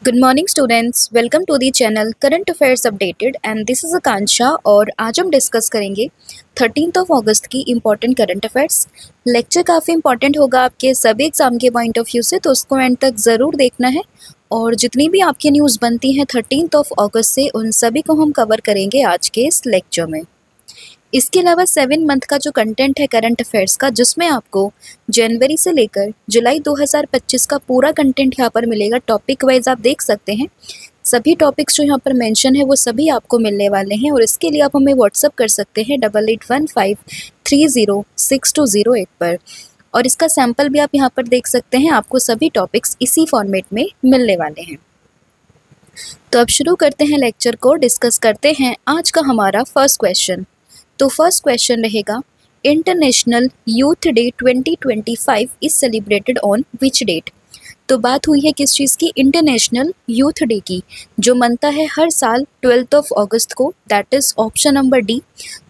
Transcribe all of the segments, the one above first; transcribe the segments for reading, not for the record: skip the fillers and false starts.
Good morning students, welcome to the channel current affairs updated and this is Akanksha. और आज हम discuss करेंगे 13 अगस्त की इम्पॉर्टेंट करंट अफेयर्स। लेक्चर काफ़ी इंपॉर्टेंट होगा आपके सभी एग्जाम के पॉइंट ऑफ व्यू से, तो उसको एंड तक ज़रूर देखना है। और जितनी भी आपकी न्यूज़ बनती हैं 13 अगस्त से, उन सभी को हम कवर करेंगे आज के इस लेक्चर में। इसके अलावा 7 मंथ का जो कंटेंट है करंट अफेयर्स का, जिसमें आपको जनवरी से लेकर जुलाई 2025 का पूरा कंटेंट यहाँ पर मिलेगा। टॉपिक वाइज आप देख सकते हैं, सभी टॉपिक्स जो यहाँ पर मेंशन है वो सभी आपको मिलने वाले हैं। और इसके लिए आप हमें व्हाट्सअप कर सकते हैं 8815306208 पर। और इसका सैम्पल भी आप यहाँ पर देख सकते हैं, आपको सभी टॉपिक्स इसी फॉर्मेट में मिलने वाले हैं। तो अब शुरू करते हैं लेक्चर को, डिस्कस करते हैं आज का हमारा फर्स्ट क्वेश्चन। तो फर्स्ट क्वेश्चन रहेगा, international youth day 2025 is celebrated on which date. तो बात हुई है किस चीज़ की, इंटरनेशनल यूथ डे की, जो मनता है हर साल 12 अगस्त को, that is option number D.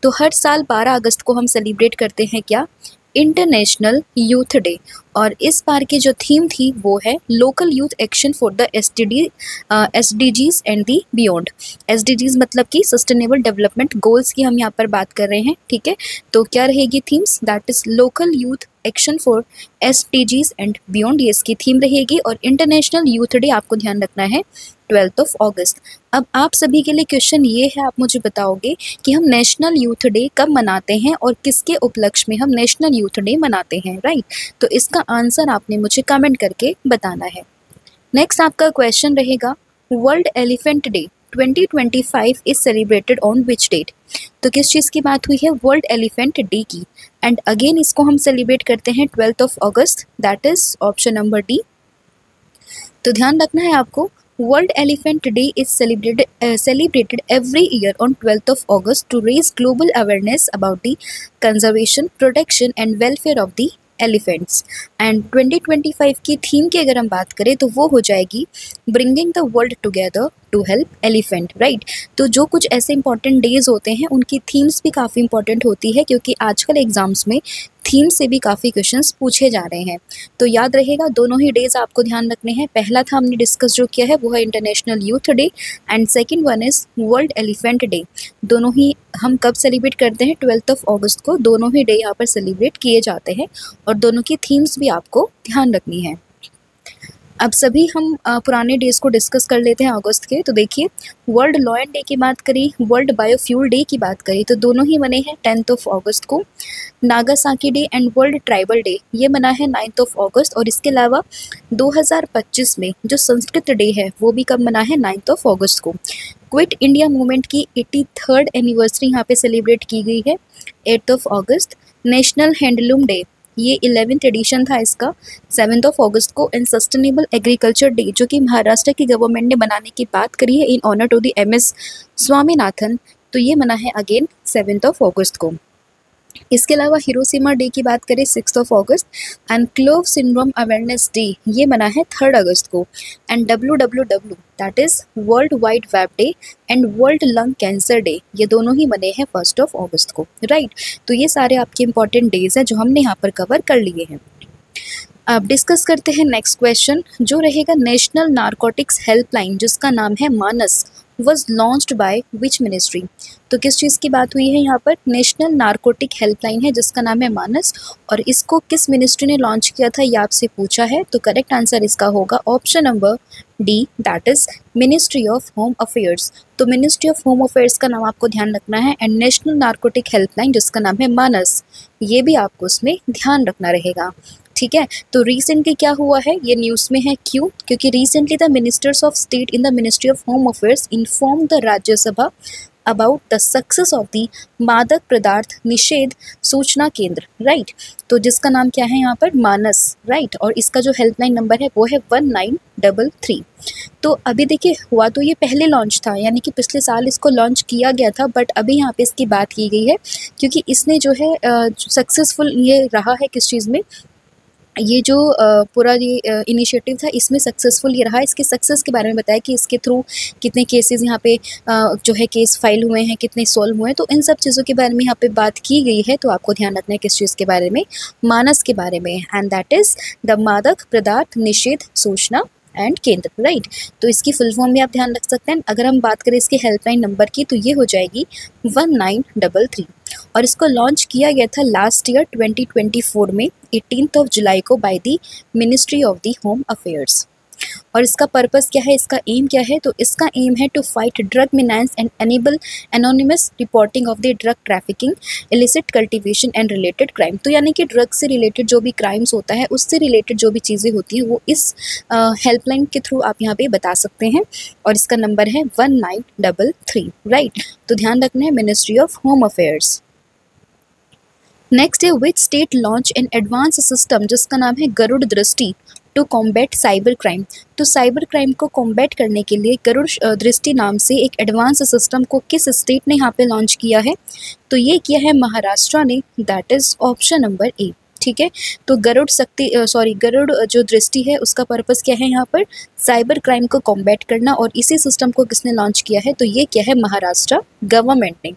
तो हर साल 12 अगस्त को हम सेलिब्रेट करते हैं क्या, इंटरनेशनल यूथ डे। और इस बार की जो थीम थी वो है local youth action for the SDGs and the beyond. SDGs मतलब कि सस्टेनेबल डेवलपमेंट गोल्स की हम यहाँ पर बात कर रहे हैं, ठीक है। तो क्या रहेगी themes, that is local youth action for SDGs and beyond, ये इसकी थीम रहेगी। और इंटरनेशनल यूथ डे आपको ध्यान रखना है 12 अगस्त। अब आप सभी के लिए क्वेश्चन ये है, आप मुझे बताओगे कि हम नेशनल यूथ डे कब मनाते हैं और किसके उपलक्ष्य में हम नेशनल यूथ डे मनाते हैं, राइट। तो इसका आंसर आपने मुझे कमेंट करके बताना है। नेक्स्ट आपका क्वेश्चन रहेगा, world elephant day 2025 is celebrated on which date. तो किस चीज़ की बात हुई है, वर्ल्ड एलिफेंट डे की। एंड अगेन इसको हम सेलिब्रेट करते हैं 12 अगस्त, that is option number D. तो ध्यान रखना है आपको, world elephant day is celebrated every year on 12 August to raise global awareness about the conservation, protection and welfare of the elephants. And 2025 की थीम की अगर हम बात करें तो वो हो जाएगी bringing the world together to help elephant, right. तो जो कुछ ऐसे इंपॉर्टेंट डेज होते हैं उनकी थीम्स भी काफ़ी इंपॉर्टेंट होती है, क्योंकि आजकल एग्जाम्स में थीम से भी काफ़ी क्वेश्चंस पूछे जा रहे हैं। तो याद रहेगा, दोनों ही डेज आपको ध्यान रखने हैं। पहला था हमने डिस्कस जो किया है वो है international youth day, and second one is world elephant day. दोनों ही हम कब सेलिब्रेट करते हैं, 12 अगस्त को। दोनों ही डे यहाँ पर सेलिब्रेट किए जाते हैं और दोनों की थीम्स भी आपको ध्यान रखनी है। अब सभी हम पुराने डेज को डिस्कस कर लेते हैं अगस्त के। तो देखिए, वर्ल्ड लॉयन डे की बात करी, वर्ल्ड बायोफ्यूल डे की बात करी, तो दोनों ही मने हैं 10 अगस्त को। Nagasaki day and world tribal day ये मना है 9 अगस्त। और इसके अलावा 2025 में जो संस्कृत डे है वो भी कब मना है, 9 अगस्त को। क्विट इंडिया मूवमेंट की 83rd एनिवर्सरी यहाँ पे सेलिब्रेट की गई है 8 अगस्त। नेशनल हैंडलूम डे ये 11th एडिशन था इसका, 7 अगस्त को। एंड सस्टेनेबल एग्रीकल्चर डे जो कि महाराष्ट्र की गवर्नमेंट ने बनाने की बात करी है in honour to the MS Swaminathan, तो ये मना है अगेन 7 अगस्त को। इसके अलावा हिरोशिमा डे की बात करें 6 अगस्त। And clove syndrome awareness day ये मना है 3 अगस्त को। And WWW that is world wide web day and world lung cancer day ये दोनों ही मने हैं 1 अगस्त को, राइट। तो ये सारे आपके इंपॉर्टेंट डेज हैं जो हमने यहाँ पर कवर कर लिए हैं। अब डिस्कस करते हैं नेक्स्ट क्वेश्चन, जो रहेगा नेशनल नारकोटिक्स हेल्पलाइन जिसका नाम है Manas was launched by which ministry. तो किस चीज़ की बात हुई है यहाँ पर, नेशनल नारकोटिक हेल्पलाइन है जिसका नाम है मानस, और इसको किस मिनिस्ट्री ने लॉन्च किया था ये आपसे पूछा है। तो करेक्ट आंसर इसका होगा option number D, that is ministry of home affairs. तो मिनिस्ट्री ऑफ होम अफेयर्स का नाम आपको ध्यान रखना है। एंड नेशनल नारकोटिक हेल्पलाइन जिसका नाम है मानस, ये भी आपको उसमें ध्यान रखना रहेगा, ठीक है। तो रिसेंटली क्या हुआ है, ये न्यूज़ में है, क्यों, क्योंकि recently the ministers of state in the ministry of home affairs inform the Rajya Sabha about the success of the मादक पदार्थ निषेध सूचना केंद्र, राइट। तो जिसका नाम क्या है यहाँ पर, मानस, राइट। और इसका जो हेल्पलाइन नंबर है वो है 1933। तो अभी देखिए, हुआ तो ये पहले लॉन्च था, यानी कि पिछले साल इसको लॉन्च किया गया था, बट अभी यहाँ पे इसकी बात की गई है क्योंकि इसने जो है सक्सेसफुल ये रहा है किस चीज़ में, ये जो पूरा ये इनिशिएटिव था इसमें सक्सेसफुल ये रहा। इसके सक्सेस के बारे में बताया कि इसके थ्रू कितने केसेस यहाँ पे जो है केस फाइल हुए हैं, कितने सॉल्व हुए हैं, तो इन सब चीज़ों के बारे में यहाँ पे बात की गई है। तो आपको ध्यान रखना है किस चीज़ के बारे में, मानस के बारे में, एंड दैट इज़ द मादक पदार्थ निषेध सूचना एंड केंद्र, राइट। तो इसकी फुल फॉर्म भी आप ध्यान रख सकते हैं। अगर हम बात करें इसके हेल्पलाइन नंबर की तो ये हो जाएगी 1933, और इसको लॉन्च किया गया था लास्ट ईयर 2024 में 18 जुलाई को by the ministry of the home affairs. और इसका पर्पस क्या है, इसका एम क्या है, तो इसका एम है to fight drug menace and enable anonymous reporting of the drug trafficking, illicit cultivation and related crime. तो यानी कि ड्रग से रिलेटेड जो भी क्राइम्स होता है, उससे रिलेटेड जो भी चीज़ें होती हैं वो इस हेल्पलाइन के थ्रू आप यहाँ पे बता सकते हैं। और इसका नंबर है 1933, राइट। तो ध्यान रखना है, ministry of home affairs. Next है which state launch an advance system जिसका नाम है Garud Drishti to combat cyber crime. तो साइबर क्राइम को कॉम्बैट करने के लिए गरुड़ दृष्टि नाम से एक एडवांस सिस्टम को किस स्टेट ने यहाँ पे लॉन्च किया है, तो ये किया है महाराष्ट्र ने, that is option number A, ठीक है। तो गरुड़ जो दृष्टि है उसका पर्पस क्या है यहाँ पर, साइबर क्राइम को कॉम्बैट करना, और इसी सिस्टम को किसने लॉन्च किया है, तो ये क्या है, महाराष्ट्र गवर्नमेंट ने।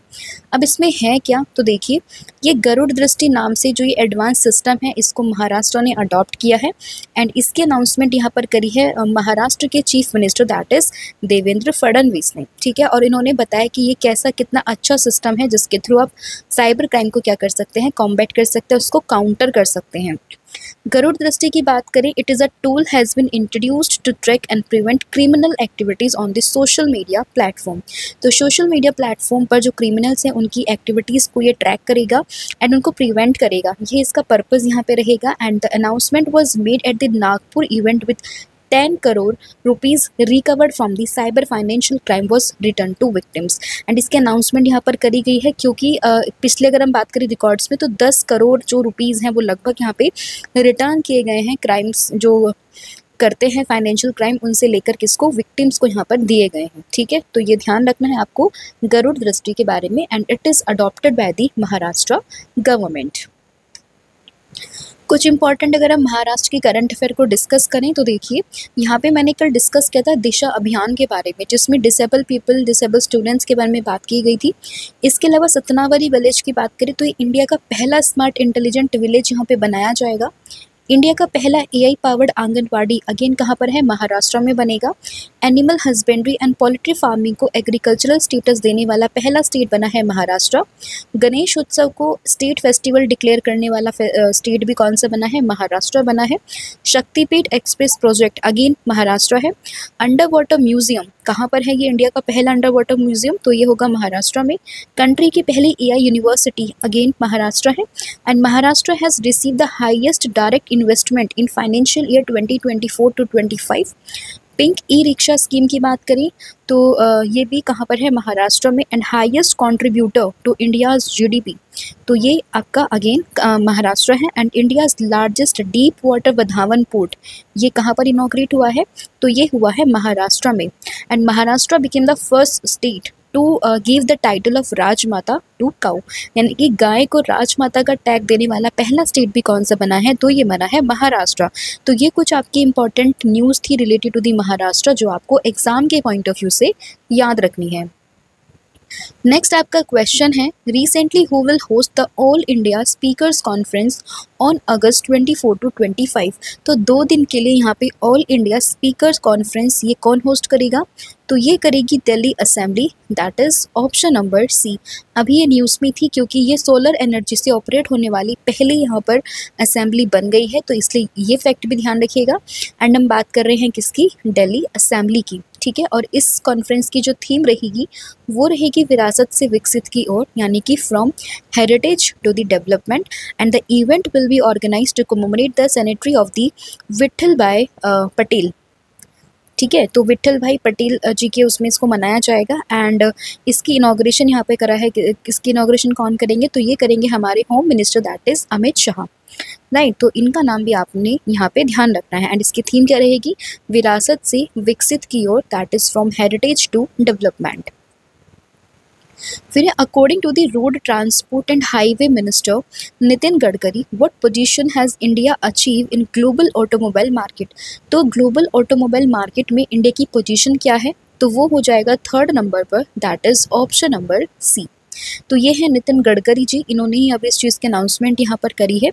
अब इसमें है क्या, तो देखिए ये गरुड़ दृष्टि नाम से जो ये एडवांस सिस्टम है इसको महाराष्ट्र ने अडॉप्ट किया है, एंड इसकी अनाउंसमेंट यहाँ पर करी है महाराष्ट्र के chief minister that is Devendra Fadnavis ने, ठीक है। और इन्होंने बताया कि ये कैसा कितना अच्छा सिस्टम है जिसके थ्रू आप साइबर क्राइम को क्या कर सकते हैं, कॉम्बैट कर सकते हैं, उसको काउंटर कर सकते हैं। गरुड़ दृष्टि की बात करें, it is a tool has been introduced to track and prevent criminal activities on the social media platform. तो सोशल मीडिया प्लेटफॉर्म पर जो क्रिमिनल्स हैं उनकी एक्टिविटीज़ को ये ट्रैक करेगा एंड उनको प्रिवेंट करेगा, ये इसका पर्पज़ यहाँ पे रहेगा। And the announcement was made at the Nagpur event with 10 crore rupees recovered from the cyber financial crime was return to victims. And इसके अनाउंसमेंट यहाँ पर करी गई है क्योंकि पिछले अगर हम बात करें रिकॉर्ड्स में तो 10 करोड़ जो रुपीज़ हैं वो लगभग यहाँ पे रिटर्न किए गए हैं, क्राइम्स जो करते हैं फाइनेंशियल क्राइम उनसे लेकर किसको, विक्टिम्स को यहाँ पर दिए गए हैं, ठीक है। तो ये ध्यान रखना है आपको गरुड़ दृष्टि के बारे में, and it is adopted by the Maharashtra government. कुछ इंपॉर्टेंट अगर हम महाराष्ट्र की करंट अफेयर को डिस्कस करें तो देखिए यहाँ पे मैंने कल डिस्कस किया था दिशा अभियान के बारे में, जिसमें डिसेबल पीपल, डिसेबल स्टूडेंट्स के बारे में बात की गई थी। इसके अलावा सतनावरी विलेज की बात करें तो ये इंडिया का पहला स्मार्ट इंटेलिजेंट विलेज यहाँ पे बनाया जाएगा। इंडिया का पहला AI पावर्ड आंगनवाड़ी अगेन कहाँ पर है, महाराष्ट्र में बनेगा। Animal husbandry and poultry farming को एग्रीकल्चरल स्टेटस देने वाला पहला स्टेट बना है महाराष्ट्र। गणेश उत्सव को स्टेट फेस्टिवल डिक्लेयर करने वाला स्टेट भी कौन सा बना है, महाराष्ट्र बना है। शक्तिपीठ एक्सप्रेस प्रोजेक्ट अगेन महाराष्ट्र है। अंडर वाटर म्यूजियम कहाँ पर है, ये इंडिया का पहला अंडर वाटर म्यूजियम, तो ये होगा महाराष्ट्र में। कंट्री की पहली AI यूनिवर्सिटी अगेन महाराष्ट्र है। And Maharashtra has receive the highest direct investment in financial year 2024 to 25। Pink e-rickshaw scheme की बात करें तो ये भी कहाँ पर है, महाराष्ट्र में। And highest contributor to India's GDP, तो ये आपका अगेन महाराष्ट्र है। And India's largest deep water Vadhavan port, ये कहाँ पर इनॉग्रेट हुआ है, तो ये हुआ है महाराष्ट्र में। And Maharashtra became the first state to give the title of Rajmata to cow, यानी कि गाय को राजमाता का टैग देने वाला पहला स्टेट भी कौन सा बना है, तो ये बना है महाराष्ट्र। तो ये कुछ आपकी इंपॉर्टेंट न्यूज़ थी रिलेटेड टू दी महाराष्ट्र जो आपको एग्जाम के पॉइंट ऑफ व्यू से याद रखनी है। नेक्स्ट आपका क्वेश्चन है, recently who will host the all India speakers conference on August 24 to 25। तो 2 दिन के लिए यहाँ पे ऑल इंडिया स्पीकर्स कॉन्फ्रेंस ये कौन होस्ट करेगा, तो ये करेगी Delhi assembly, that is option number C. अभी ये न्यूज़ में थी क्योंकि ये सोलर एनर्जी से ऑपरेट होने वाली पहले यहाँ पर असेंबली बन गई है, तो इसलिए ये फैक्ट भी ध्यान रखिएगा। एंड हम बात कर रहे हैं किसकी, दिल्ली असेंबली की, ठीक है। और इस कॉन्फ्रेंस की जो थीम रहेगी वो रहेगी विरासत से विकसित की ओर, यानी कि from heritage to the development. And the event will be organised to commemorate the centenary of the Vitthal bhai Patel, ठीक है। तो विट्ठल भाई पटेल जी के उसमें इसको मनाया जाएगा। एंड इसकी इनॉग्रेशन यहाँ पे करा है, इसकी इनॉग्रेशन कौन करेंगे, तो ये करेंगे हमारे home minister that is Amit Shah, right. तो इनका नाम भी आपने यहाँ पे ध्यान रखना है। एंड इसकी थीम क्या रहेगी, विरासत से विकसित की ओर, that is from heritage to development. फिर according to the road transport and highway minister Nitin Gadkari, what position has India achieve in global automobile market. तो ग्लोबल ऑटोमोबाइल मार्केट में इंडिया की पोजीशन क्या है, तो वो हो जाएगा 3rd नंबर पर, that is option number C. तो ये है नितिन गडकरी जी, इन्होंने ही अब इस चीज़ की अनाउंसमेंट यहाँ पर करी है।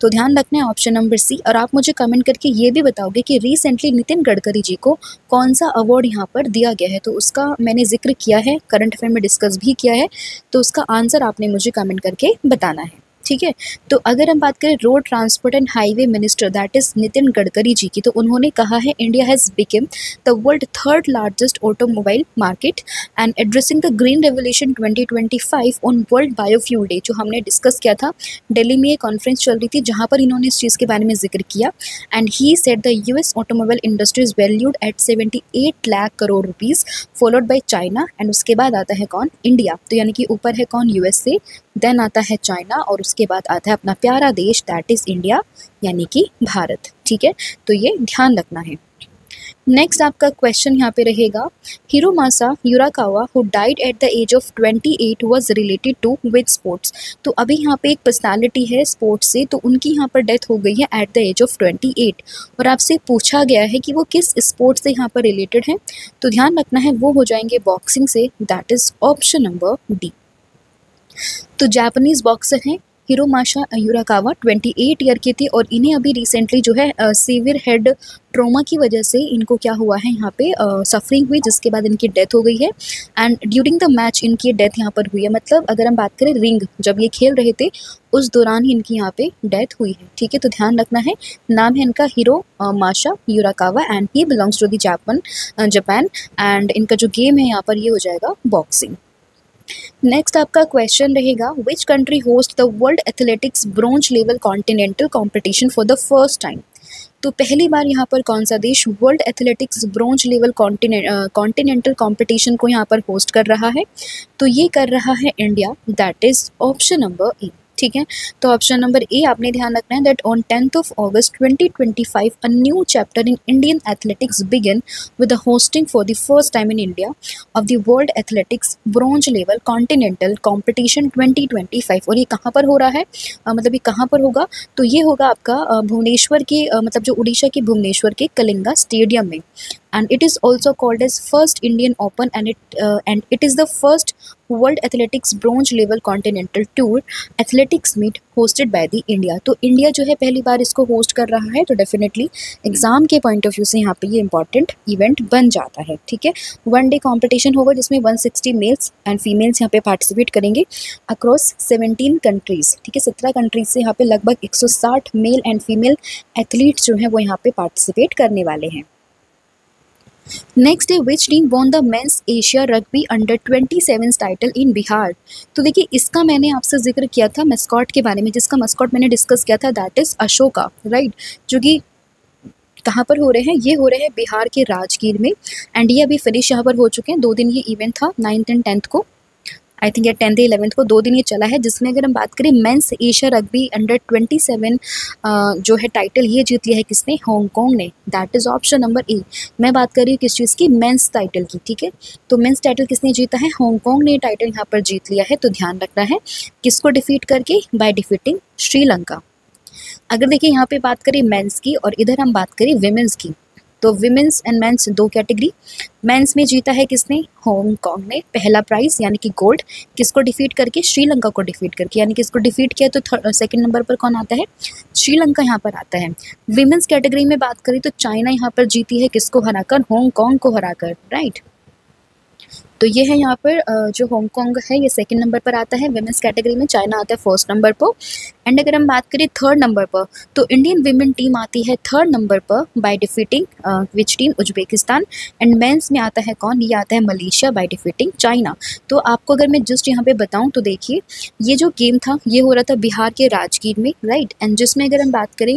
तो ध्यान रखना है ऑप्शन नंबर सी। और आप मुझे कमेंट करके ये भी बताओगे कि रिसेंटली नितिन गडकरी जी को कौन सा अवार्ड यहाँ पर दिया गया है। तो उसका मैंने जिक्र किया है, करंट अफेयर में डिस्कस भी किया है, तो उसका आंसर आपने मुझे कमेंट करके बताना है, ठीक है। तो अगर हम बात करें road transport and highway minister that is Nitin Gadkari ji की, तो उन्होंने कहा है India has become the world third largest automobile market and addressing the green revolution 2025 on world biofuel day, जो हमने डिस्कस किया था। दिल्ली में ये कॉन्फ्रेंस चल रही थी जहाँ पर इन्होंने इस चीज़ के बारे में जिक्र किया। And he said the US automobile industry is valued at 78 lakh crore rupees followed by China, and उसके बाद आता है कौन? इंडिया। तो यानी कि ऊपर है कौन? यूएसए, देन आता है चाइना, और उसके बाद आता है अपना प्यारा देश दैट इज़ इंडिया, यानी कि भारत, ठीक है। तो ये ध्यान रखना है। नेक्स्ट आपका क्वेश्चन यहाँ पे रहेगा, Hiromasa Urakawa who died at the age of 28 was related to with sports. तो अभी यहाँ पे एक पर्सनालिटी है स्पोर्ट्स से, तो उनकी यहाँ पर डेथ हो गई है एट द एज ऑफ 28, और आपसे पूछा गया है कि वो किस स्पोर्ट्स से यहाँ पर रिलेटेड है। तो ध्यान रखना है वो हो जाएंगे बॉक्सिंग से, that is option number D. तो जापानीज़ बॉक्सर हैं हिरोमासा युराकावा, 28 ईयर के थे, और इन्हें अभी रिसेंटली जो है सीवियर हेड ट्रोमा की वजह से इनको क्या हुआ है यहाँ पे सफरिंग हुई, जिसके बाद इनकी डेथ हो गई है। एंड ड्यूरिंग द मैच इनकी डेथ यहाँ पर हुई है, मतलब अगर हम बात करें रिंग जब ये खेल रहे थे उस दौरान ही इनकी यहाँ पे डेथ हुई है, ठीक है। तो ध्यान रखना है, नाम है इनका Hiromasa Urakawa and he belongs to the Japan, and इनका जो गेम है यहाँ पर ये हो जाएगा बॉक्सिंग। नेक्स्ट आपका क्वेश्चन रहेगा, which country host the world athletics bronze level continental competition for the first time. तो पहली बार यहाँ पर कौन सा देश world athletics bronze level continental competition को यहाँ पर होस्ट कर रहा है। तो ये कर रहा है India, that is option number A, ठीक है। तो ऑप्शन नंबर ए आपने ध्यान रखना है, that on 10th of August 2025 a new chapter in Indian athletics begin with the hosting for the first time in India of the world athletics bronze level continental competition 2025। और ये कहाँ पर हो रहा है, मतलब ये कहाँ पर होगा? तो ये होगा आपका भुवनेश्वर के मतलब जो उड़ीसा के भुवनेश्वर के कलिंगा स्टेडियम में। And it is also called as first Indian Open, and it is the first World Athletics Bronze Level Continental Tour Athletics Meet hosted by the India। तो इंडिया जो है पहली बार इसको होस्ट कर रहा है, तो डेफिनेटली एग्जाम के पॉइंट ऑफ व्यू से यहाँ पे ये इंपॉर्टेंट इवेंट बन जाता है, ठीक है। 1 डे कॉम्पिटिशन होगा जिसमें 160 मेल्स एंड फीमेल्स यहाँ पे पार्टिसिपेट करेंगे अक्रॉस 17 कंट्रीज, ठीक है। 17 कंट्रीज से यहाँ पे लगभग 160 मेल एंड फीमेल एथलीट्स जो हैं वो यहाँ पे पार्टिसिपेट करने वाले हैं। Next day which team won the men's Asia rugby under 27 title in Bihar. तो देखिए इसका मैंने आपसे जिक्र किया था मस्कॉट के बारे में, जिसका मस्कॉट मैंने डिस्कस किया था दैट इज़ अशोका, राइट, जो कि कहाँ पर हो रहे हैं? ये हो रहे हैं बिहार के राजगीर में, एंड ये अभी फिनिश यहाँ पर हो चुके हैं। 2 दिन ये इवेंट था, 9th एंड 10th को, आई थिंक या 10th 11th को 2 दिन ये चला है, जिसमें अगर हम बात करें मेंस एशिया रग्बी अंडर 27 जो है टाइटल ये जीत लिया है किसने? हांगकांग ने, दैट इज़ ऑप्शन नंबर ए। मैं बात कर रही हूँ किस चीज़ की? मेंस टाइटल की, ठीक है। तो मेंस टाइटल किसने जीता है? हांगकांग ने टाइटल यहाँ पर जीत लिया है। तो ध्यान रखना है किसको डिफीट करके? By defeating Sri Lanka. अगर देखिए यहाँ पे बात करें मेंस की और इधर हम बात करें विमेंस की, तो women's and men's 2 category. Men's में जीता है किसने? हांगकांग ने पहला प्राइज यानी कि गोल्ड, किसको डिफीट करके? श्रीलंका को डिफीट करके, यानी कि इसको डिफीट किया तो सेकंड नंबर पर कौन आता है? श्रीलंका यहाँ पर आता है। विमेंस कैटेगरी में बात करें तो चाइना यहाँ पर जीती है, किसको हराकर? हांगकांग को हराकर, राइट। तो ये है यहाँ पर जो हांगकांग है ये सेकंड नंबर पर आता है विमेंस कैटेगरी में, चाइना आता है फर्स्ट नंबर पर। एंड अगर हम बात करें थर्ड नंबर पर, तो इंडियन विमेन टीम आती है थर्ड नंबर पर by defeating which team? Uzbekistan. And men's में आता है कौन? ये आता है मलेशिया बाय डिफीटिंग चाइना। तो आपको अगर मैं जस्ट यहाँ पे बताऊँ तो देखिए ये जो गेम था ये हो रहा था बिहार के राजगीर में, राइट, एंड जिसमें अगर हम बात करें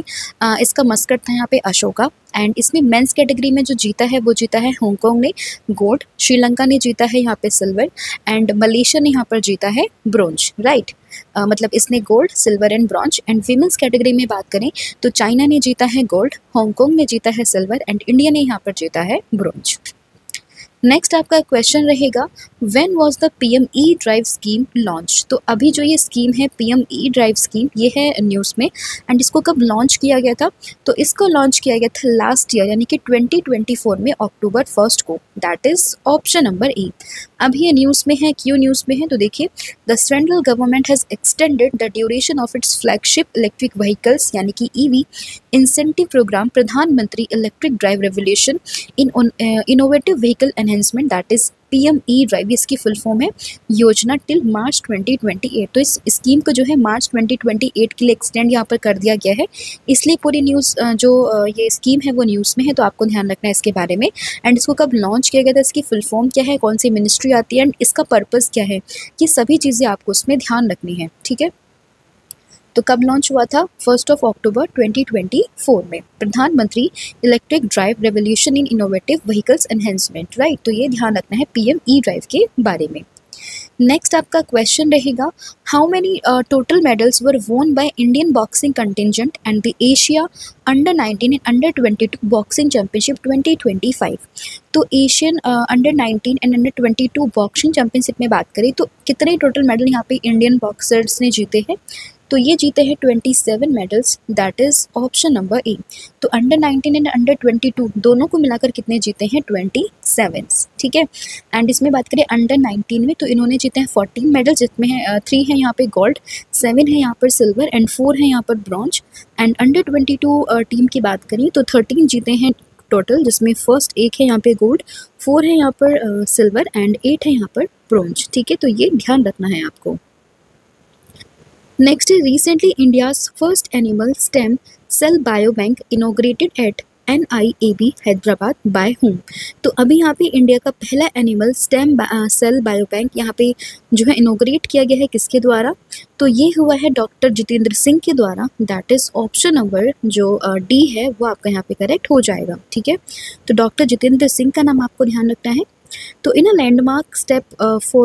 इसका मस्कट था यहाँ पे अशोका। एंड इसमें मेंस कैटेगरी में जो जीता है वो जीता है हांगकांग ने गोल्ड, श्रीलंका ने जीता है यहाँ पे सिल्वर, एंड मलेशिया ने यहाँ पर जीता है ब्रोंज, राइट। मतलब इसने gold, silver and bronze. And women's category में बात करें तो चाइना ने जीता है गोल्ड, हांगकांग ने जीता है सिल्वर, एंड इंडिया ने यहाँ पर जीता है ब्रोंज। नेक्स्ट आपका क्वेश्चन रहेगा, when was the PM E drive scheme launch. तो अभी जो ये स्कीम है पीएम ई ड्राइव स्कीम, ये है न्यूज़ में, एंड इसको कब लॉन्च किया गया था? तो इसको लॉन्च किया गया था लास्ट ईयर यानी कि 2024 में अक्टूबर 1 को, दैट इज़ ऑप्शन नंबर ए। अभी ये न्यूज़ में है, क्यों न्यूज़ में है, तो देखिए the central government has extended the duration of its flagship electric vehicles यानी कि ईवी इंसेंटिव प्रोग्राम प्रधानमंत्री electric drive revolution in innovative vehicle enhancement that is PME drive, इसकी फुल फॉर्म है योजना टिल मार्च 2028। तो इस स्कीम को जो है मार्च 2028 के लिए एक्सटेंड यहाँ पर कर दिया गया है, इसलिए पूरी न्यूज़ ये स्कीम है वो न्यूज़ में है, तो आपको ध्यान रखना है इसके बारे में। एंड इसको कब लॉन्च किया गया था, इसकी फुल फॉर्म क्या है, कौन सी मिनिस्ट्री आती है एंड इसका पर्पज़ क्या है, ये सभी चीज़ें आपको उसमें ध्यान रखनी है, ठीक है। तो कब लॉन्च हुआ था, 1 अक्टूबर 2024 में, प्रधानमंत्री electric drive revolution in innovative vehicles enhancement, right. तो ये ध्यान रखना है PME ड्राइव के बारे में। नेक्स्ट आपका क्वेश्चन रहेगा, हाउ मेनी टोटल मेडल्स वर वोन by Indian boxing contingent and the Asia under 19 and under 22 boxing championship 2025। तो Asian under 19 and under 22 boxing championship में बात करें तो कितने टोटल मेडल यहाँ पे इंडियन बॉक्सर्स ने जीते हैं, तो ये जीते हैं 27 medals, that is option number ए। तो अंडर 19 एंड अंडर 22 दोनों को मिलाकर कितने जीते हैं, 27, ठीक है। एंड इसमें बात करें अंडर 19 में, तो इन्होंने जीते हैं 14 मेडल, जिसमें है 3 है यहाँ पे गोल्ड, 7 है यहाँ पर सिल्वर एंड 4 है यहाँ पर ब्रॉन्ज। एंड अंडर 22 टीम की बात करें तो 13 जीते हैं टोटल, जिसमें फर्स्ट 1 है यहाँ पे गोल्ड, 4 है यहाँ पर सिल्वर एंड 8 है यहाँ पर ब्रॉन्ज, ठीक है। तो ये ध्यान रखना है आपको। नेक्स्ट है, recently India's first animal stem cell biobank inaugurated at NIAB Hyderabad by home. तो अभी यहाँ पे इंडिया का पहला एनिमल स्टेम सेल बायोबैंक यहाँ पे जो है इनोग्रेट किया गया है, किसके द्वारा, तो ये हुआ है डॉक्टर जितेंद्र सिंह के द्वारा, दैट इज़ ऑप्शन नंबर जो D है वो आपका यहाँ पे करेक्ट हो जाएगा, ठीक है। तो डॉक्टर जितेंद्र सिंह का नाम आपको ध्यान रखना है। तो in a landmark step for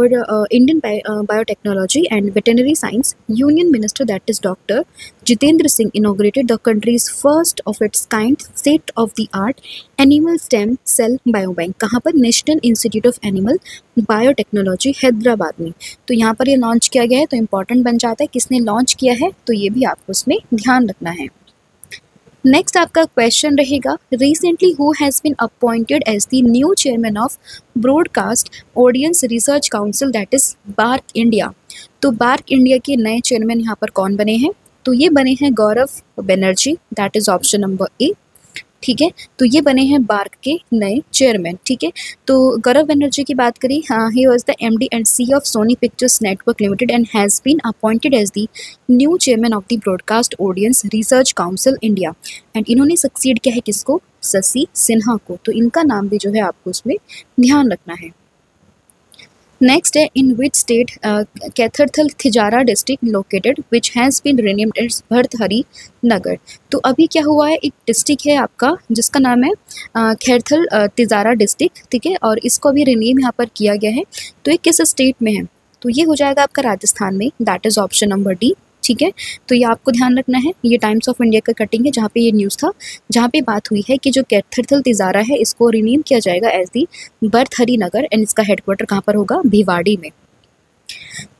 Indian biotechnology and veterinary science, Union Minister that is Dr. Jitendra Singh inaugurated the country's first of its kind state-of-the-art animal stem cell biobank। कहाँ पर, national institute of animal biotechnology Hyderabad में। तो यहाँ पर ये launch किया गया है, तो इम्पॉर्टेंट बन जाता है किसने लॉन्च किया है, तो ये भी आपको उसमें ध्यान रखना है। नेक्स्ट आपका क्वेश्चन रहेगा, recently who has been appointed as the new chairman of broadcast audience research council that is BARC India. तो बार्क इंडिया के नए चेयरमैन यहाँ पर कौन बने हैं, तो ये बने हैं Gaurav Banerjee, that is option number A, ठीक है। तो ये बने हैं बार्क के नए चेयरमैन, ठीक है। तो गौरव बनर्जी की बात करें, he was the MD and CEO of Sony pictures network limited and has been appointed as the new chairman of the broadcast audience research council India. And इन्होंने सक्सीड किया है किसको, शशि सिन्हा को। तो इनका नाम भी जो है आपको उसमें ध्यान रखना है। नेक्स्ट है, in which state Khairthal Tijara district located which has been renamed as Bhartrihari Nagar. तो अभी क्या हुआ है, एक डिस्ट्रिक्ट है आपका जिसका नाम है खैरथल तिजारा डिस्ट्रिक्ट, ठीक है, और इसको अभी रीनेम यहाँ पर किया गया है। तो ये किस स्टेट में है, तो ये हो जाएगा आपका राजस्थान में, that is option number D, ठीक है। तो ये आपको ध्यान रखना है, ये टाइम्स ऑफ इंडिया का कटिंग है जहाँ पे ये न्यूज़ था, जहाँ पे बात हुई है कि जो कैथरथल तिजारा है इसको रीनेम किया जाएगा as the Bhartrihari Nagar and इसका हेडक्वार्टर कहाँ पर होगा, भिवाड़ी में।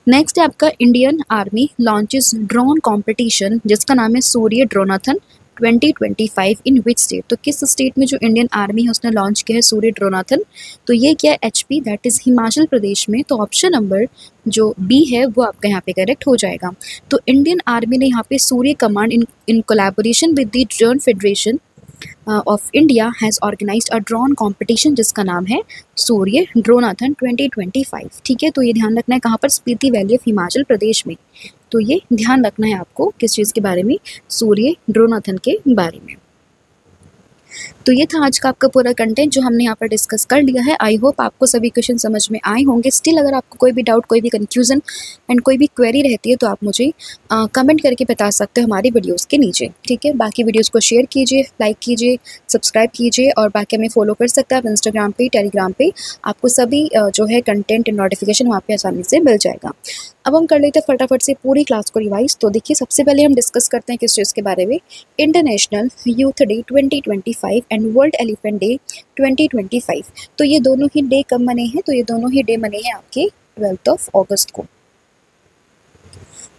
नेक्स्ट है आपका, Indian army launches drone competition जिसका नाम है सूर्य ड्रोनाथन 2025 इन विच स्टेट। तो किस स्टेट में जो इंडियन आर्मी है उसने लॉन्च किया है सूर्य ड्रोनाथन, तो ये क्या है HP, that is Himachal Pradesh में। तो ऑप्शन नंबर जो B है वो आपका यहाँ पे करेक्ट हो जाएगा। तो इंडियन आर्मी ने यहाँ पे Surya command in collaboration with the drone federation of India has organized a drone competition जिसका नाम है सूर्य ड्रोनाथन 2025, ठीक है। तो ये ध्यान रखना है कहाँ पर, स्पीति वैली ऑफ हिमाचल प्रदेश में। तो ये ध्यान रखना है आपको किस चीज़ के बारे में, सूर्य ड्रोनाथन के बारे में। तो ये था आज का आपका पूरा कंटेंट जो हमने यहाँ पर डिस्कस कर लिया है। आई होप आपको सभी क्वेश्चन समझ में आए होंगे। स्टिल अगर आपको कोई भी डाउट, कोई भी कंफ्यूजन एंड कोई भी क्वेरी रहती है तो आप मुझे कमेंट करके बता सकते हो हमारी वीडियोस के नीचे, ठीक है। बाकी वीडियोस को शेयर कीजिए, लाइक कीजिए, सब्सक्राइब कीजिए और बाकी हमें फॉलो कर सकते हैं आप इंस्टाग्राम पे, टेलीग्राम पे, आपको सभी जो है कंटेंट नोटिफिकेशन वहाँ पे आसानी से मिल जाएगा। अब हम कर लेते हैं फटाफट से पूरी क्लास को रिवाइज। तो देखिए सबसे पहले हम डिस्कस करते हैं किस चीज़ के बारे में, international youth day 2025 and world elephant day 2025। तो ये दोनों ही डे कब मने हैं, तो ये दोनों ही डे मने हैं आपके 12 अगस्त को।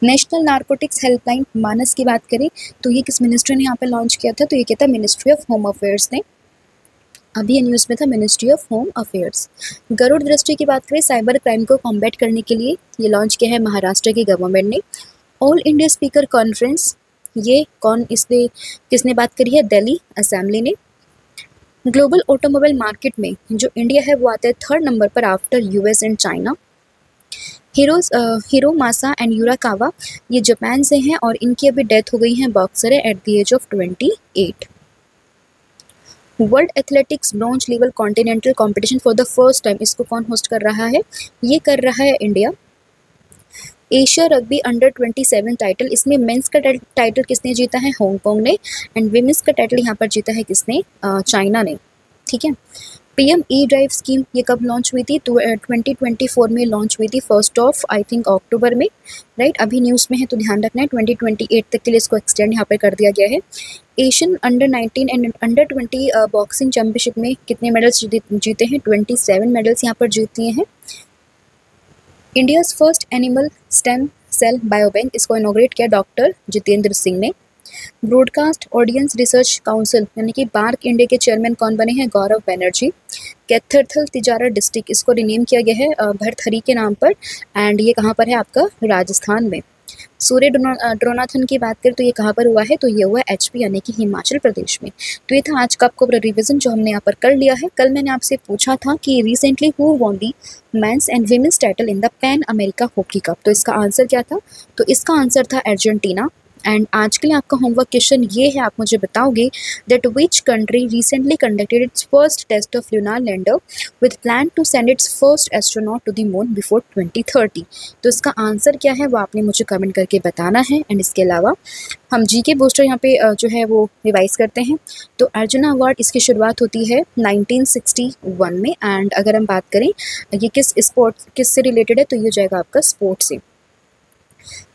नेशनल नारकोटिक्स हेल्पलाइन मानस की बात करें तो ये किस मिनिस्ट्री ने यहाँ पे लॉन्च किया था, तो ये क्या था, मिनिस्ट्री ऑफ होम अफेयर्स ने अभी ये न्यूज़ में था ministry of home affairs. Garud Drishti की बात करें, साइबर क्राइम को कॉम्बैट करने के लिए ये लॉन्च किया है महाराष्ट्र की गवर्नमेंट ने। ऑल इंडिया स्पीकर कॉन्फ्रेंस, ये कौन इसने किसने बात करी है? दिल्ली असेंबली ने। ग्लोबल ऑटोमोबाइल मार्केट में जो इंडिया है वो आता है 3rd नंबर पर after US and China. Hero मासा एंड यूराकावा, ये जापान से हैं और इनकी अभी डेथ हो गई है, बॉक्सर है, at the age of 28। World athletics bronze level continental competition for the first time, इसको कौन होस्ट कर रहा है? ये कर रहा है India. Asia rugby under 27 title, इसमें मेंस का टाइटल किसने जीता है? हांगकांग ने। एंड विमेंस का टाइटल यहाँ पर जीता है किसने? चाइना ने। ठीक है। पीएम ई ड्राइव स्कीम ये कब लॉन्च हुई थी? 2024 में लॉन्च हुई थी, 1 आई थिंक अक्टूबर में, राइट। अभी न्यूज़ में है तो ध्यान रखना है, 2028 तक के लिए इसको एक्सटेंड यहाँ पर कर दिया गया है। Asian under 19 and under 20 boxing championship में कितने मेडल्स जीते हैं? 27 मेडल्स यहाँ पर जीत लिए हैं। India's first animal stem cell biobank, इसको इनॉग्रेट किया डॉक्टर जितेंद्र सिंह ने। ब्रॉडकास्ट ऑडियंस रिसर्च काउंसिल यानी कि बार्क इंडिया के चेयरमैन कौन बने हैं? गौरव बनर्जी। कैथरथल तिजारा डिस्ट्रिक्ट, इसको रिनेम किया गया है भरथरी के नाम पर, एंड ये कहाँ पर है आपका? राजस्थान में। सूर्य ड्रोनाथन की बात करें तो ये कहाँ पर हुआ है? तो ये हुआ HP यानी कि हिमाचल प्रदेश में। तो ये था आज का आपको रिवीजन जो हमने यहाँ पर कर लिया है। कल मैंने आपसे पूछा था कि recently who won the men's and women's title in the Pan America hockey cup, तो इसका आंसर क्या था? तो इसका आंसर था अर्जेंटीना। एंड आज के लिए आपका होमवर्क क्वेश्चन ये है, आप मुझे बताओगे that which country recently conducted its first test of lunar lander with plan to send its first astronaut to the moon before 2030। तो इसका आंसर क्या है वो आपने मुझे कमेंट करके बताना है। एंड इसके अलावा हम जीके बूस्टर यहाँ पे जो है वो रिवाइज करते हैं। तो अर्जुना अवार्ड इसकी शुरुआत होती है 1961 में। एंड अगर हम बात करें ये किस से रिलेटेड है, तो ये हो जाएगा आपका स्पोर्ट से।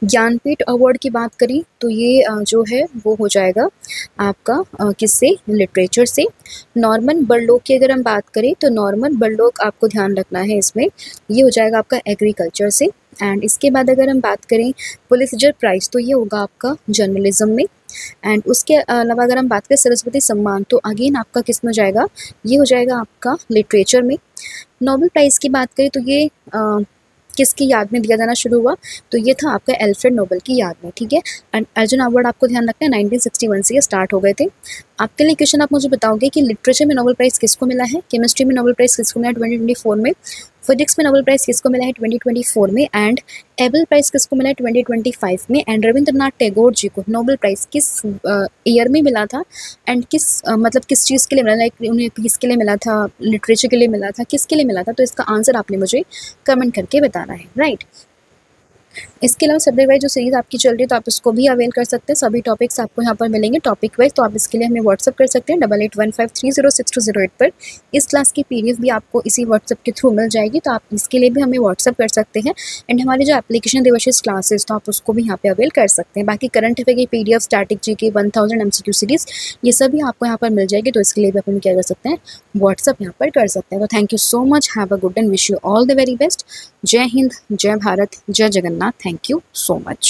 ज्ञानपीठ अवार्ड की बात करें तो ये जो है वो हो जाएगा आपका किससे? लिटरेचर से। नॉर्मन बर्लोक की अगर हम बात करें तो नॉर्मन बर्लोक आपको ध्यान रखना है इसमें, ये हो जाएगा आपका एग्रीकल्चर से। एंड इसके बाद अगर हम बात करें पुलित्जर प्राइज़ तो ये होगा आपका जर्नलिज्म में। एंड उसके अलावा अगर हम बात करें सरस्वती सम्मान तो अगेन आपका किस में हो जाएगा? ये हो जाएगा आपका लिटरेचर में। नोबेल प्राइज़ की बात करें तो ये किसकी याद में दिया जाना शुरू हुआ? तो ये था आपका एल्फ्रेड नोबेल की याद में। ठीक है। एंड अर्जुन अवार्ड आपको ध्यान रखना है 1961 से ये स्टार्ट हो गए थे। आपके लिए क्वेश्चन, आप मुझे बताओगे कि लिटरेचर में नोबेल प्राइज़ किसको मिला है? केमिस्ट्री में नोबेल प्राइज़ किसको मिला है 2024 में? फिजिक्स में नोबेल प्राइज़ किसको मिला है 2024 में? एंड एबल प्राइज़ किसको मिला है 2025 में? एंड रविंद्रनाथ टैगोर जी को नोबेल प्राइज़ किस ईयर में मिला था? एंड मतलब किस चीज़ के लिए मिला? लाइक उन्हें किसके लिए मिला था? लिटरेचर के लिए मिला था? किसके लिए मिला था? तो इसका आंसर आपने मुझे कमेंट करके बताना है, राइट। इसके अलावा सब्जेक्ट वाइज जो सीरीज़ आपकी चल रही है तो आप इसको भी अवेल कर सकते हैं। सभी टॉपिक्स आपको यहाँ पर मिलेंगे टॉपिक वाइज, तो आप इसके लिए हमें व्हाट्सअप कर सकते हैं 8815306208 पर। इस क्लास की PDF भी आपको इसी व्हाट्सअप के थ्रू मिल जाएगी, तो आप इसके लिए भी हमें व्हाट्सअप कर सकते हैं। एंड हमारी जो एप्लीकेशन देवाशीष क्लासेस, तो आप उसको भी यहाँ पे अवेल कर सकते हैं। बाकी करंट अफेयर की PDF, static GK 1000 MCQ series, ये सभी आपको यहाँ पर मिल जाएगी, तो इसके लिए भी अपन क्या कर सकते हैं? व्हाट्सअप यहाँ पर कर सकते हैं। तो thank you so much, have a good and wish you all the very best. जय हिंद, जय भारत, जय Jagannath. Thank you so much.